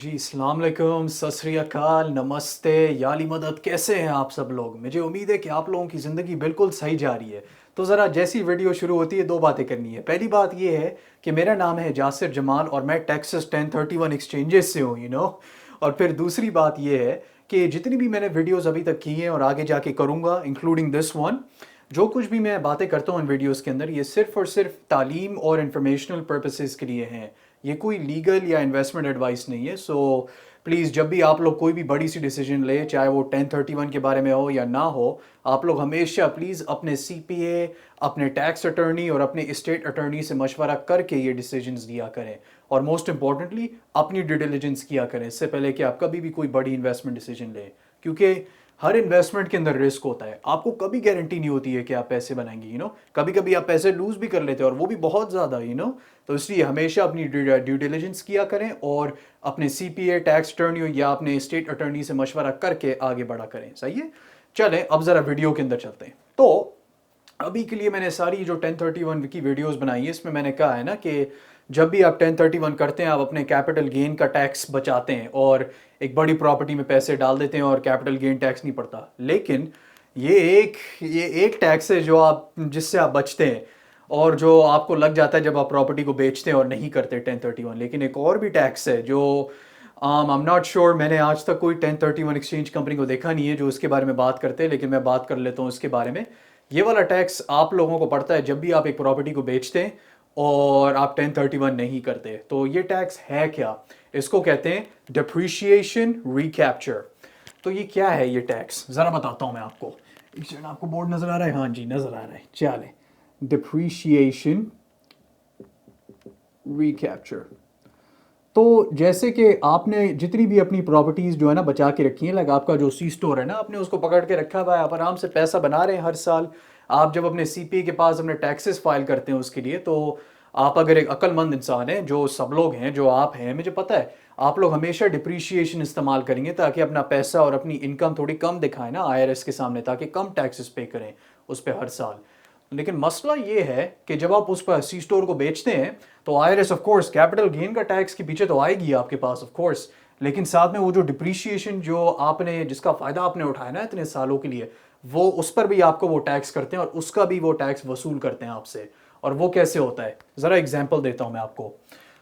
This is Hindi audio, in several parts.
जी, अस्सलाम वालेकुम, सत श्री अकाल, नमस्ते, याली मदद, कैसे हैं आप सब लोग? मुझे उम्मीद है कि आप लोगों की ज़िंदगी बिल्कुल सही जा रही है। तो ज़रा जैसी वीडियो शुरू होती है, 2 बातें करनी है। पहली बात ये है कि मेरा नाम है जासिर जमाल और मैं टेक्सास 1031 एक्सचेंजेस से हूँ, और फिर दूसरी बात ये है कि जितनी भी मैंने वीडियोज़ अभी तक की हैं और आगे जाके करूँगा, इंक्लूडिंग दिस वन, जो कुछ भी मैं बातें करता हूँ इन वीडियोस के अंदर, ये सिर्फ और सिर्फ तालीम और इंफॉर्मेशनल पर्पसेस के लिए हैं। ये कोई लीगल या इन्वेस्टमेंट एडवाइस नहीं है। सो प्लीज़, जब भी आप लोग कोई भी बड़ी सी डिसीजन ले, चाहे वो 1031 के बारे में हो या ना हो, आप लोग हमेशा प्लीज़ अपने सीपीए, अपने टैक्स अटर्नी और अपने स्टेट अटर्नी से मशवरा करके ये डिसीजंस लिया करें। और मोस्ट इंपॉर्टेंटली अपनी ड्यू डिलिजेंस किया करें इससे पहले कि आप कभी भी कोई बड़ी इन्वेस्टमेंट डिसीजन लें, क्योंकि हर इन्वेस्टमेंट के अंदर रिस्क होता है। आपको कभी गारंटी नहीं होती है कि आप पैसे बनाएंगे, कभी कभी आप पैसे लूज भी कर लेते हैं और वो भी बहुत ज़्यादा, तो इसलिए हमेशा अपनी ड्यू डिलिजेंस किया करें और अपने सीपीए, टैक्स अटर्नी या अपने स्टेट अटर्नी से मशवरा करके आगे बढ़ा करें। सही है? चलें अब ज़रा वीडियो के अंदर चलते हैं। तो अभी के लिए मैंने सारी जो 1031 की वीडियोस बनाई है, इसमें मैंने कहा है ना कि जब भी आप 1031 करते हैं, आप अपने कैपिटल गेन का टैक्स बचाते हैं और एक बड़ी प्रॉपर्टी में पैसे डाल देते हैं और कैपिटल गेन टैक्स नहीं पड़ता। लेकिन ये एक टैक्स है जो आप जिससे आप बचते हैं और जो आपको लग जाता है जब आप प्रॉपर्टी को बेचते हैं और नहीं करते 1031। लेकिन एक और भी टैक्स है जो आई एम नॉट श्योर, मैंने आज तक कोई 1031 एक्सचेंज कंपनी को देखा नहीं है जो इसके बारे में बात करते हैं, लेकिन मैं बात कर लेता हूँ इसके बारे में। ये वाला टैक्स आप लोगों को पड़ता है जब भी आप एक प्रॉपर्टी को बेचते हैं और आप 1031 नहीं करते। तो ये टैक्स है क्या? इसको कहते हैं डिप्रिशिएशन रिकैप्चर। तो ये क्या है ये टैक्स, ज़रा बताता हूँ मैं आपको। एक सेकंड, आपको बोर्ड नज़र आ रहा है? हाँ जी, नज़र आ रहा है। चले, डिप्रिशिएशन रिकैप्चर। तो जैसे कि आपने जितनी भी अपनी प्रॉपर्टीज़ जो है ना बचा के रखी हैं, लाइक आपका जो सी स्टोर है ना, आपने उसको पकड़ के रखा हुआ है, आप आराम से पैसा बना रहे हैं हर साल। आप जब अपने सीपीए के पास अपने टैक्सेस फाइल करते हैं उसके लिए, तो आप अगर एक अक्लमंद इंसान हैं, जो सब लोग हैं, जो आप हैं, मुझे पता है आप लोग हमेशा डिप्रिशिएशन इस्तेमाल करेंगे ताकि अपना पैसा और अपनी इनकम थोड़ी कम दिखाएं ना आईआरएस के सामने, ताकि कम टैक्सेस पे करें उस पर हर साल। लेकिन मसला ये है कि जब आप उस पर सी स्टोर को बेचते हैं तो IRS of course capital gain का टैक्स के पीछे तो आएगी आपके पास ऑफ कोर्स, लेकिन साथ में वो जो डिप्रिशिएशन जो आपने जिसका फ़ायदा आपने उठाया ना इतने सालों के लिए, वो उस पर भी आपको वो टैक्स करते हैं और उसका भी वो टैक्स वसूल करते हैं आपसे। और वो कैसे होता है, ज़रा एग्जांपल देता हूँ मैं आपको।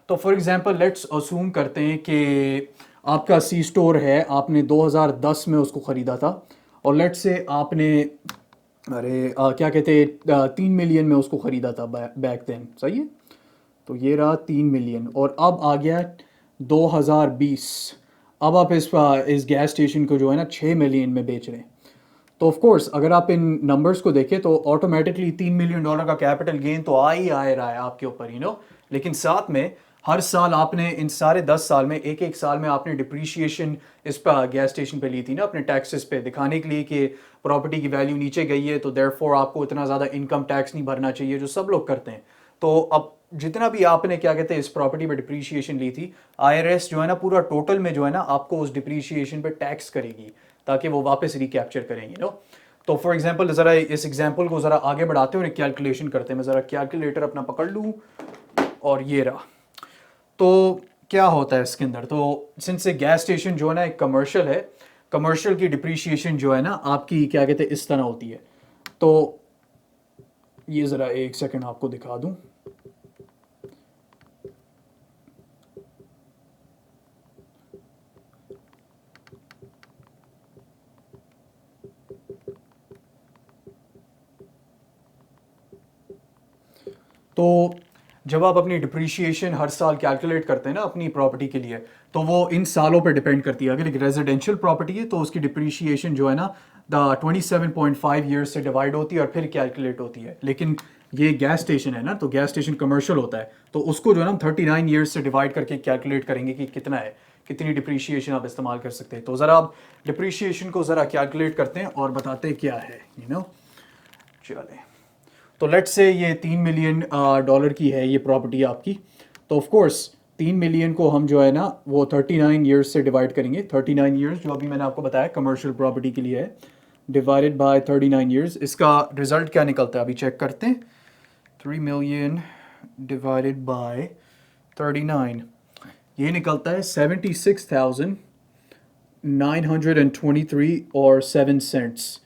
तो फॉर एग्जांपल लेट्स असूम करते हैं कि आपका सी स्टोर है, आपने 2010 में उसको ख़रीदा था और लेट्स से आपने क्या कहते हैं 3 मिलियन में उसको ख़रीदा था बैक देन। सही है? तो ये रहा 3 मिलियन और अब आ गया 2020। अब आप इस गैस स्टेशन को जो है ना 6 मिलियन में बेच रहे हैं। तो ऑफ कोर्स अगर आप इन नंबर्स को देखें तो ऑटोमेटिकली $3 मिलियन का कैपिटल गेन तो आ रहा है आपके ऊपर, लेकिन साथ में हर साल आपने इन सारे 10 साल में एक एक साल में आपने डिप्रिशिएशन इस पर गैस स्टेशन पे ली थी ना अपने टैक्सेस पे, दिखाने के लिए कि प्रॉपर्टी की वैल्यू नीचे गई है, तो देयरफॉर आपको इतना ज़्यादा इनकम टैक्स नहीं भरना चाहिए, जो सब लोग करते हैं। तो अब जितना भी आपने क्या कहते हैं इस प्रॉपर्टी में डिप्रिशिएशन ली थी, आईआरएस जो है ना पूरा टोटल में जो है ना आपको उस डिप्रिशिएशन पे टैक्स करेगी ताकि वो वापस रिकैप्चर करेंगे तो फॉर एग्जांपल ज़रा इस एग्जांपल को ज़रा आगे बढ़ाते हैं और एक कैलकुलेशन करते हैं। मैं ज़रा कैलकुलेटर अपना पकड़ लूँ और ये रहा। तो क्या होता है इसके अंदर, तो सिंस से गैस स्टेशन जो है ना एक कमर्शियल है, कमर्शियल की डिप्रिशिएशन जो है ना आपकी क्या कहते हैं इस तरह होती है। तो ये ज़रा एक सेकंड आपको दिखा दूँ। तो जब आप अपनी डिप्रिशिएशन हर साल कैलकुलेट करते हैं ना अपनी प्रॉपर्टी के लिए, तो वो इन सालों पे डिपेंड करती है। अगर एक रेजिडेंशियल प्रॉपर्टी है तो उसकी डिप्रिशिएशन जो है ना 27.5 ईयर्स से डिवाइड होती है और फिर कैलकुलेट होती है। लेकिन ये गैस स्टेशन है ना, तो गैस स्टेशन कमर्शियल होता है, तो उसको जो है ना हम 39 ईयर्स से डिवाइड करके कैलकुलेट करेंगे कि कितना है, कितनी डिप्रिशिएशन आप इस्तेमाल कर सकते हैं। तो ज़रा आप डिप्रिशिएशन को ज़रा कैलकुलेट करते हैं और बताते हैं क्या है। चलें, तो लेट्स से ये 3 मिलियन डॉलर की है ये प्रॉपर्टी आपकी। तो ऑफ कोर्स 3 मिलियन को हम जो है ना वो 39 ईयर्स से डिवाइड करेंगे। 39 ईयर्स जो अभी मैंने आपको बताया कमर्शियल प्रॉपर्टी के लिए है, डिवाइडेड बाय 39 ईयर्स। इसका रिजल्ट क्या निकलता है अभी चेक करते हैं। 3 मिलियन डिवाइडेड बाय 39, ये निकलता है 76,923 और 7 सेंट्स।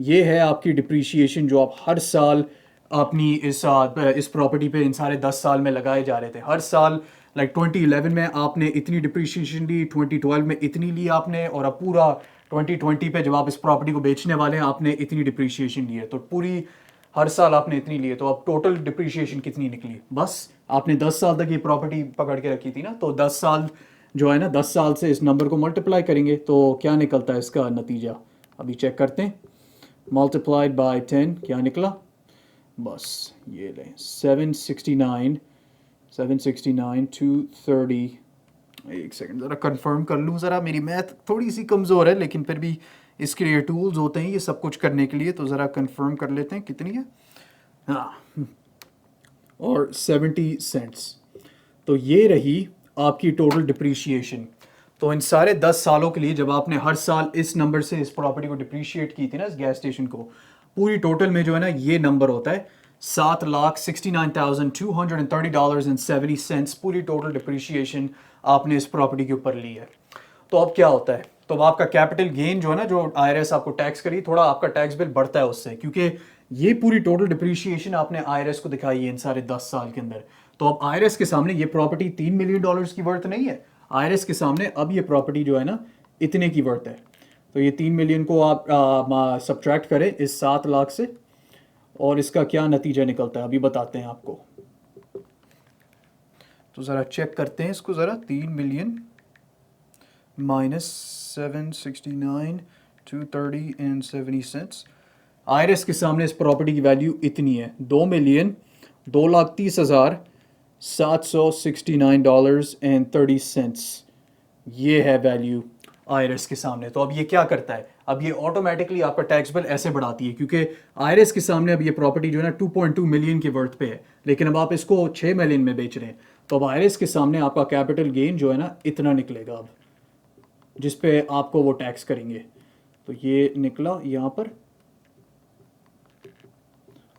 ये है आपकी डिप्रिशिएशन जो आप हर साल अपनी इस प्रॉपर्टी पे इन सारे 10 साल में लगाए जा रहे थे। हर साल लाइक 2011 में आपने इतनी डिप्रिशिएशन ली, 2012 में इतनी ली आपने, और अब पूरा 2020 पे जब आप इस प्रॉपर्टी को बेचने वाले हैं आपने इतनी डिप्रिशिएशन ली है। तो पूरी हर साल आपने इतनी ली है, तो अब टोटल डिप्रिशिएशन कितनी निकली? बस आपने 10 साल तक ये प्रॉपर्टी पकड़ के रखी थी ना, तो 10 साल जो है ना, 10 साल से इस नंबर को मल्टीप्लाई करेंगे तो क्या निकलता है इसका नतीजा? अभी चेक करते हैं। मल्टीप्लाइड बाय 10 क्या निकला? बस ये लें 769 230। एक सेकंड ज़रा कंफर्म कर लूँ, ज़रा मेरी मैथ थोड़ी सी कमज़ोर है, लेकिन फिर भी इसके लिए टूल्स होते हैं ये सब कुछ करने के लिए, तो ज़रा कंफर्म कर लेते हैं कितनी है। हाँ, और 70 सेंट्स। तो ये रही आपकी टोटल डिप्रिशिएशन। तो इन सारे 10 सालों के लिए जब आपने हर साल इस नंबर से इस प्रॉपर्टी को डिप्रिशिएट की थी ना, इस गैस स्टेशन को, पूरी टोटल में जो है ना ये नंबर होता है $7,69,230.70। पूरी टोटल डिप्रिशिएशन आपने इस प्रॉपर्टी के ऊपर ली है। तो अब क्या होता है? तो अब आपका कैपिटल गेन जो है ना, जो आईआरएस आपको टैक्स करी, थोड़ा आपका टैक्स बिल बढ़ता है उससे, क्योंकि ये पूरी टोटल डिप्रिशिएशन आपने आईआरएस को दिखाई है इन सारे 10 साल के अंदर। तो अब आईआरएस के सामने ये प्रॉपर्टी $3 मिलियन की वर्थ नहीं है। आईआरएस के सामने अब ये प्रॉपर्टी जो है ना इतने की वर्थ है। तो ये 3 मिलियन को आप सब्ट्रैक्ट करें इस 7 लाख से, और इसका क्या नतीजा निकलता है अभी बताते हैं आपको। तो ज़रा चेक करते हैं इसको ज़रा। 3 million minus 769 230 and 70 cents. IRS के सामने इस प्रॉपर्टी की वैल्यू इतनी है, $2,02,30,769.30। ये है वैल्यू आईआरएस के सामने। तो अब ये क्या करता है? अब ये ऑटोमेटिकली आपका टैक्स बिल ऐसे बढ़ाती है, क्योंकि आईआरएस के सामने अब ये प्रॉपर्टी जो है ना 2.2 मिलियन के वर्थ पे है, लेकिन अब आप इसको 6 मिलियन में बेच रहे हैं। तो अब आईआरएस के सामने आपका कैपिटल गेन जो है ना इतना निकलेगा अब, जिस पे आपको वो टैक्स करेंगे। तो ये निकला यहाँ पर,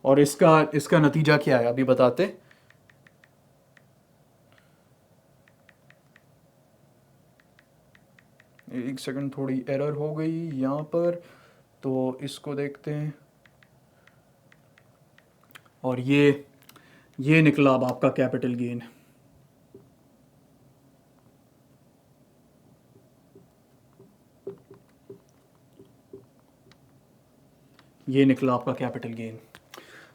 और इसका नतीजा क्या है अभी बताते। एक सेकंड, थोड़ी एरर हो गई यहाँ पर, तो इसको देखते हैं। और ये निकला अब आपका कैपिटल गेन। ये निकला आपका कैपिटल गेन।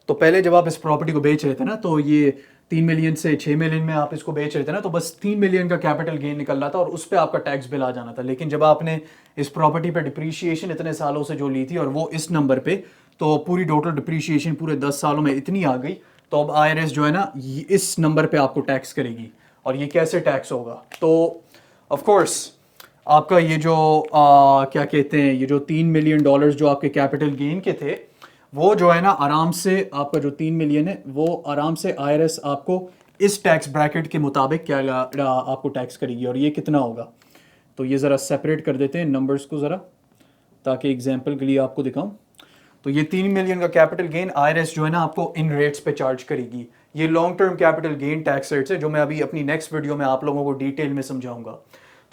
तो पहले जब आप इस प्रॉपर्टी को बेच रहे थे ना, तो ये 3 मिलियन से 6 मिलियन में आप इसको बेच रहे थे ना, तो बस 3 मिलियन का कैपिटल गेन निकल रहा था और उस पर आपका टैक्स बिल आ जाना था। लेकिन जब आपने इस प्रॉपर्टी पे डिप्रिशिएशन इतने सालों से जो ली थी और वो इस नंबर पे, तो पूरी टोटल डिप्रिशिएशन पूरे 10 सालों में इतनी आ गई, तो अब आईआरएस जो है ना इस नंबर पे आपको टैक्स करेगी। और ये कैसे टैक्स होगा? तो ऑफ कोर्स आपका ये जो क्या कहते हैं, ये जो $3 मिलियन जो आपके कैपिटल गेन के थे, वो जो है ना आराम से आपका जो 3 मिलियन है वो आराम से आईआरएस आपको इस टैक्स ब्रैकेट के मुताबिक क्या आपको टैक्स करेगी। और ये कितना होगा? तो ये ज़रा सेपरेट कर देते हैं नंबर्स को ज़रा, ताकि एग्जांपल के लिए आपको दिखाऊं। तो ये 3 मिलियन का कैपिटल गेन आईआरएस जो है ना आपको इन रेट्स पे चार्ज करेगी। ये long term capital gain tax rates है, जो मैं अभी अपनी नेक्स्ट वीडियो में आप लोगों को डिटेल में समझाऊंगा।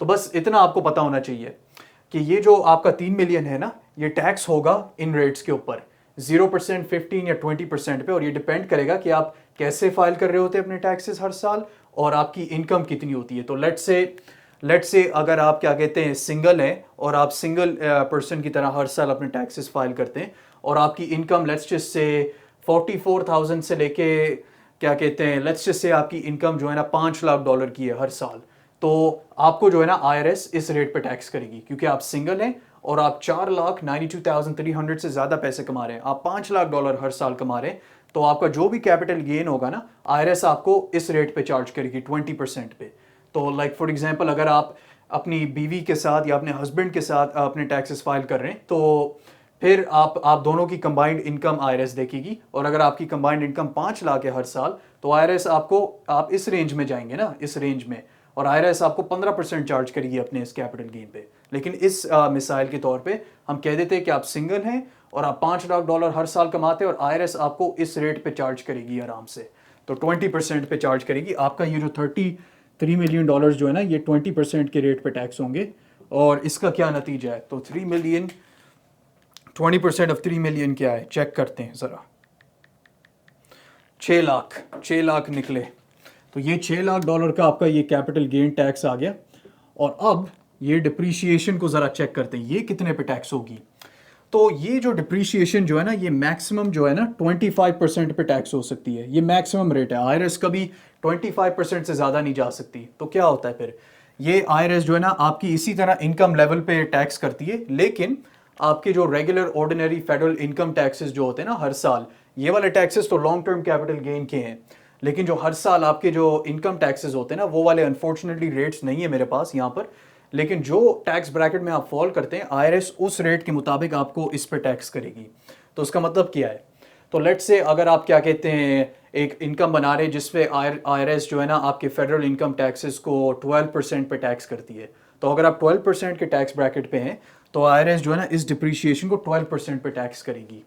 तो बस इतना आपको पता होना चाहिए कि ये जो आपका 3 मिलियन है ना, ये टैक्स होगा इन रेट्स के ऊपर 0%, 15 या 20% पे, और ये डिपेंड करेगा कि आप कैसे फाइल कर रहे होते हैं अपने टैक्सेस हर साल, और आपकी इनकम कितनी होती है। तो लेट्स से अगर आप क्या कहते हैं सिंगल हैं, और आप सिंगल पर्सन की तरह हर साल अपने टैक्सेस फाइल करते हैं, और आपकी इनकम लेट्स जस्ट से 44,000 से लेके क्या कहते हैं, लेट्स जस्ट से आपकी इनकम जो है ना $5 लाख की है हर साल, तो आपको जो है ना आईआरएस इस रेट पे टैक्स करेगी, क्योंकि आप सिंगल हैं और आप 4,92,300 से ज़्यादा पैसे कमा रहे हैं, आप $5 लाख हर साल कमा रहे हैं, तो आपका जो भी कैपिटल गेन होगा ना, आईआरएस आपको इस रेट पे चार्ज करेगी 20% पे। तो लाइक फॉर एग्जांपल, अगर आप अपनी बीवी के साथ या अपने हस्बैंड के साथ अपने टैक्सेस फाइल कर रहे हैं, तो फिर आप दोनों की कंबाइंड इनकम आईआरएस देखेगी, और अगर आपकी कंबाइंड इनकम 5 लाख है हर साल, तो आईआरएस आपको, आप इस रेंज में जाएंगे ना, इस रेंज में, और आईआरएस आपको 15% चार्ज करेगी अपने इस कैपिटल गेन पे। लेकिन इस मिसाइल के तौर पे हम कह देते हैं कि आप सिंगल हैं और आप $5 लाख हर साल कमाते हैं, और आईआरएस आपको इस रेट पे चार्ज करेगी आराम से, तो 20% पे चार्ज करेगी। आपका ये जो $3 मिलियन जो है ना ये 20% के रेट पे टैक्स होंगे। और इसका क्या नतीजा है? तो 3 मिलियन 20% ऑफ 3 मिलियन क्या है, चेक करते हैं ज़रा। 6 लाख निकले। तो ये $6 लाख का आपका ये कैपिटल गेन टैक्स आ गया। और अब ये डिप्रीशिएशन को ज़रा चेक करते हैं, ये कितने पे टैक्स होगी। तो ये जो डिप्रीशिएशन जो है ना, ये मैक्सिमम जो है ना 25% पे टैक्स हो सकती है। ये मैक्सिमम रेट है, आईआरएस कभी 25% से ज़्यादा नहीं जा सकती। तो क्या होता है फिर, ये आईआरएस जो है ना आपकी इसी तरह इनकम लेवल पे टैक्स करती है, लेकिन आपके जो regular ordinary federal income taxes जो होते हैं ना हर साल, ये वाले टैक्सेस तो लॉन्ग टर्म कैपिटल गेन के हैं, लेकिन जो हर साल आपके जो इनकम टैक्सेस होते हैं ना, वो वाले अनफॉर्चुनेटली रेट्स नहीं है मेरे पास यहाँ पर। लेकिन जो टैक्स ब्रैकेट में आप फॉल करते हैं, आईआरएस उस रेट के मुताबिक आपको इस पे टैक्स करेगी। तो उसका मतलब क्या है? तो लेट्स से अगर आप क्या कहते हैं एक इनकम बना रहे जिसपे आईआरएस जो है ना आपके फेडरल इनकम टैक्सेस को 12% पे टैक्स करती है, तो अगर आप 12% के टैक्स ब्रैकेट पे हैं तो आईआरएस जो है ना इस डिप्रीशिएशन को 12% पे टैक्स करेगी,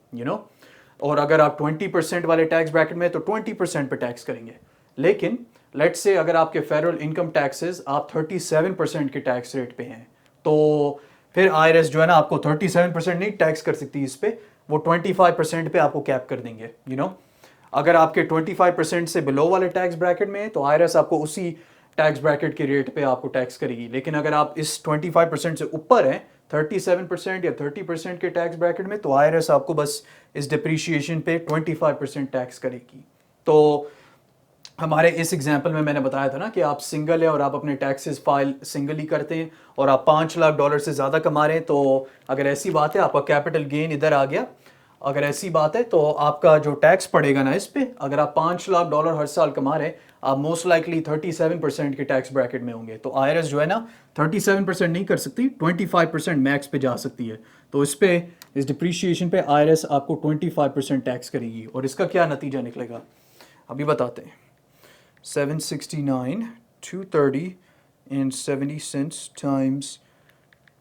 और अगर आप 20% वाले टैक्स ब्रैकेट में तो 20% पे टैक्स करेंगे। लेकिन लेट्स से अगर आपके फेडरल इनकम टैक्सेस आप 37% के टैक्स रेट पे हैं, तो फिर आईआरएस जो है ना आपको 37% नहीं टैक्स कर सकती इस पे, वो 25% पे आपको कैप कर देंगे। अगर आपके 25% से बिलो वाले टैक्स ब्रैकेट में है तो आईआरएस आपको उसी टैक्स ब्रैकेट के रेट पे आपको टैक्स करेगी। लेकिन अगर आप इस 25% से ऊपर हैं, 37% या 30% के टैक्स ब्रैकेट में, तो आईआरएस आपको बस इस डिप्रीशिएशन पे 25% टैक्स करेगी। तो हमारे इस एग्जाम्पल में मैंने बताया था ना कि आप सिंगल है और आप अपने टैक्सेस फाइल सिंगल ही करते हैं और आप $5 लाख से ज़्यादा कमा रहे हैं, तो अगर ऐसी बात है आपका कैपिटल गेन इधर आ गया, अगर ऐसी बात है तो आपका जो टैक्स पड़ेगा ना इस पे, अगर आप $5 लाख हर साल कमा रहे हैं, आप मोस्ट लाइकली 37% के टैक्स ब्रैकेट में होंगे। तो आईआरएस जो है ना 37% नहीं कर सकती, 25% मैक्स पे जा सकती है। तो इस पे इस डिप्रीशिएशन पे आईआरएस आपको 25% टैक्स करेगी। और इसका क्या नतीजा निकलेगा अभी बताते हैं। 769, 230 and 70 cents times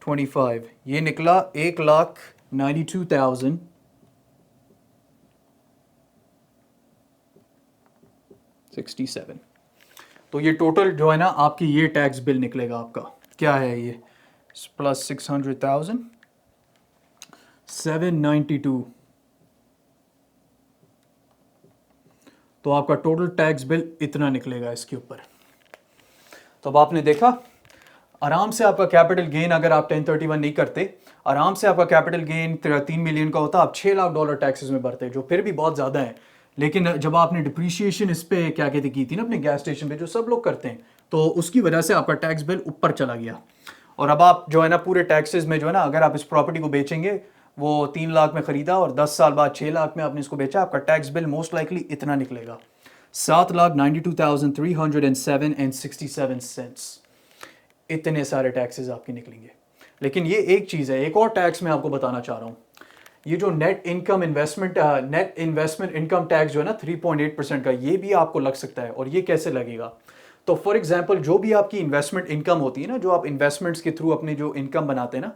25, ये निकला 1,92,067। तो ये टोटल जो है ना आपकी ये टैक्स बिल निकलेगा आपका, क्या है ये, प्लस 600,000 792, तो आपका टोटल टैक्स बिल इतना निकलेगा इसके ऊपर। तो अब आपने देखा आराम से आपका कैपिटल गेन, अगर आप 1031 नहीं करते, आराम से आपका कैपिटल गेन 3 मिलियन का होता, आप $6 लाख टैक्सेस में भरते, जो फिर भी बहुत ज़्यादा है। लेकिन जब आपने डिप्रीशिएशन इस पे क्या कहते की थी ना अपने गैस स्टेशन पे, जो सब लोग करते हैं, तो उसकी वजह से आपका टैक्स बिल ऊपर चला गया। और अब आप जो है ना पूरे टैक्सेस में जो है ना, अगर आप इस प्रॉपर्टी को बेचेंगे, वो 3 लाख में खरीदा और 10 साल बाद 6 लाख में आपने इसको बेचा, आपका टैक्स बिल मोस्ट लाइकली इतना निकलेगा, 7,92,307.67 इतने सारे टैक्सेस आपके निकलेंगे। लेकिन ये एक चीज़ है, एक और टैक्स मैं आपको बताना चाह रहा हूँ, ये जो नेट इन्वेस्टमेंट इनकम टैक्स जो है ना 3.8% का, ये भी आपको लग सकता है। और ये कैसे लगेगा? तो फॉर एग्जांपल जो भी आपकी इन्वेस्टमेंट इनकम होती है ना, जो आप इन्वेस्टमेंट्स के थ्रू अपनी जो इनकम बनाते हैं ना,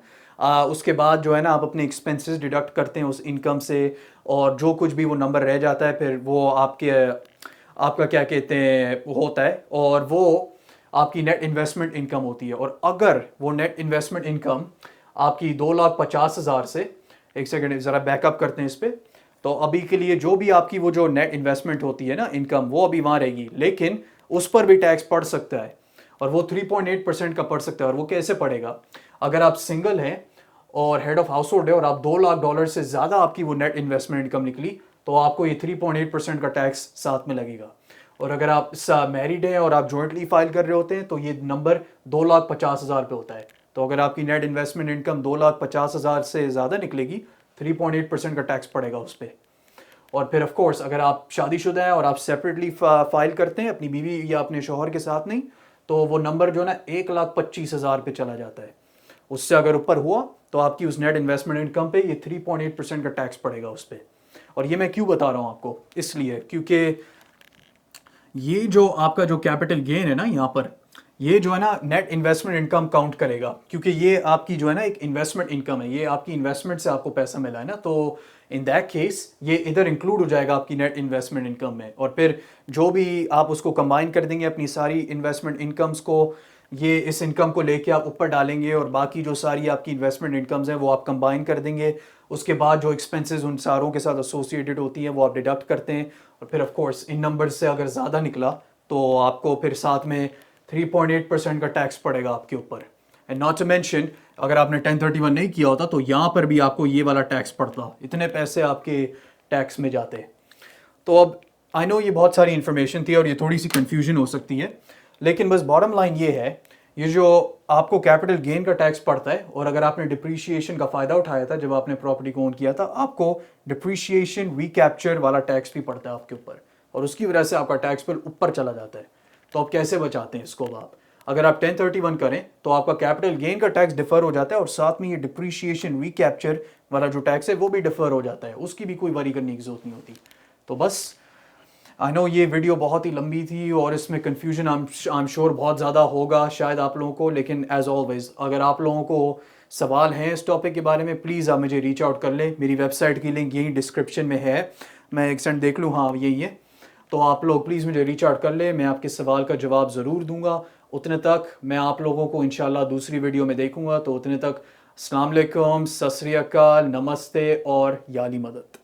उसके बाद जो है ना आप अपने एक्सपेंसेस डिडक्ट करते हैं उस इनकम से, और जो कुछ भी वो नंबर रह जाता है फिर वो आपका क्या कहते हैं वो होता है, और वो आपकी नेट इन्वेस्टमेंट इनकम होती है। और अगर वो नेट इन्वेस्टमेंट इनकम आपकी 2,50,000 से, एक सेकेंड ज़रा बैकअप करते हैं इस पे, तो अभी के लिए जो भी आपकी वो जो नेट इन्वेस्टमेंट होती है ना इनकम, वो अभी वहाँ रहेगी, लेकिन उस पर भी टैक्स पड़ सकता है, और वो 3.8% का पड़ सकता है। और वो कैसे पड़ेगा? अगर आप सिंगल हैं और हेड ऑफ हाउस होल्ड है और आप $2 लाख से ज़्यादा आपकी वो नेट इन्वेस्टमेंट इनकम निकली, तो आपको ये 3.8% का टैक्स साथ में लगेगा। और अगर आप मैरिड हैं और आप जॉइंटली फाइल कर रहे होते हैं, तो ये नंबर 2,50,000 पे होता है। तो अगर आपकी नेट इन्वेस्टमेंट इनकम 2,50,000 से ज़्यादा निकलेगी, 3.8% का टैक्स पड़ेगा उस पर। और फिर ऑफ कोर्स अगर आप शादीशुदा हैं और आप सेपरेटली फाइल करते हैं अपनी बीवी या अपने शौहर के साथ नहीं, तो वो नंबर जो है ना 1,25,000 पे चला जाता है। उससे अगर ऊपर हुआ तो आपकी उस नेट इन्वेस्टमेंट इनकम पे ये 3.8% का टैक्स पड़ेगा उस पर। और ये मैं क्यों बता रहा हूँ आपको, इसलिए क्योंकि ये जो आपका जो कैपिटल गेन है ना यहाँ पर, ये जो है ना नेट इन्वेस्टमेंट इनकम काउंट करेगा, क्योंकि ये आपकी जो है ना एक इन्वेस्टमेंट इनकम है, ये आपकी इन्वेस्टमेंट से आपको पैसा मिला है ना, तो इन दैट केस ये इधर इंक्लूड हो जाएगा आपकी नेट इन्वेस्टमेंट इनकम में। और फिर जो भी आप उसको कंबाइन कर देंगे अपनी सारी इन्वेस्टमेंट इनकम्स को, ये इस इनकम को लेके आप ऊपर डालेंगे और बाकी जो सारी आपकी इन्वेस्टमेंट इनकम्स हैं वो आप कंबाइन कर देंगे। उसके बाद जो एक्सपेंसेस उन सारों के साथ एसोसिएटेड होती हैं वो आप डिडक्ट करते हैं, और फिर ऑफ कोर्स इन नंबर्स से अगर ज़्यादा निकला तो आपको फिर साथ में 3.8% का टैक्स पड़ेगा आपके ऊपर। एंड नॉट टू मेंशन अगर आपने 1031 नहीं किया होता तो यहाँ पर भी आपको ये वाला टैक्स पड़ता, इतने पैसे आपके टैक्स में जाते। तो अब आई नो ये बहुत सारी इन्फॉर्मेशन थी और ये थोड़ी सी कन्फ्यूजन हो सकती है, लेकिन बस बॉटम लाइन ये है, ये जो आपको कैपिटल गेन का टैक्स पड़ता है, और अगर आपने डिप्रिशिएशन का फ़ायदा उठाया था जब आपने प्रॉपर्टी को ओन किया था, आपको डिप्रिशिएशन रिकैप्चर वाला टैक्स भी पड़ता है आपके ऊपर, और उसकी वजह से आपका टैक्स बिल ऊपर चला जाता है। तो आप कैसे बचाते हैं इसको? आप अगर आप 1031 करें तो आपका कैपिटल गेन का टैक्स डिफर हो जाता है, और साथ में ये डिप्रिशिएशन रिकैप्चर वाला जो टैक्स है वो भी डिफर हो जाता है, उसकी भी कोई वरी करने की जरूरत नहीं होती। तो बस आई नो ये वीडियो बहुत ही लंबी थी और इसमें कन्फ्यूजन आई एम श्योर बहुत ज़्यादा होगा शायद आप लोगों को, लेकिन एज ऑलवेज अगर आप लोगों को सवाल हैं इस टॉपिक के बारे में, प्लीज़ आप मुझे रीच आउट कर लें। मेरी वेबसाइट की लिंक यही डिस्क्रिप्शन में है, मैं एक सेकंड देख लूँ, हाँ यही है। तो आप लोग प्लीज़ मुझे रीच आउट कर लें, मैं आपके सवाल का जवाब ज़रूर दूंगा। उतने तक मैं आप लोगों को इंशाल्लाह दूसरी वीडियो में देखूंगा। तो उतने तक अस्सलाम वालेकुम, सत श्री अकाल, नमस्ते और याली मदद।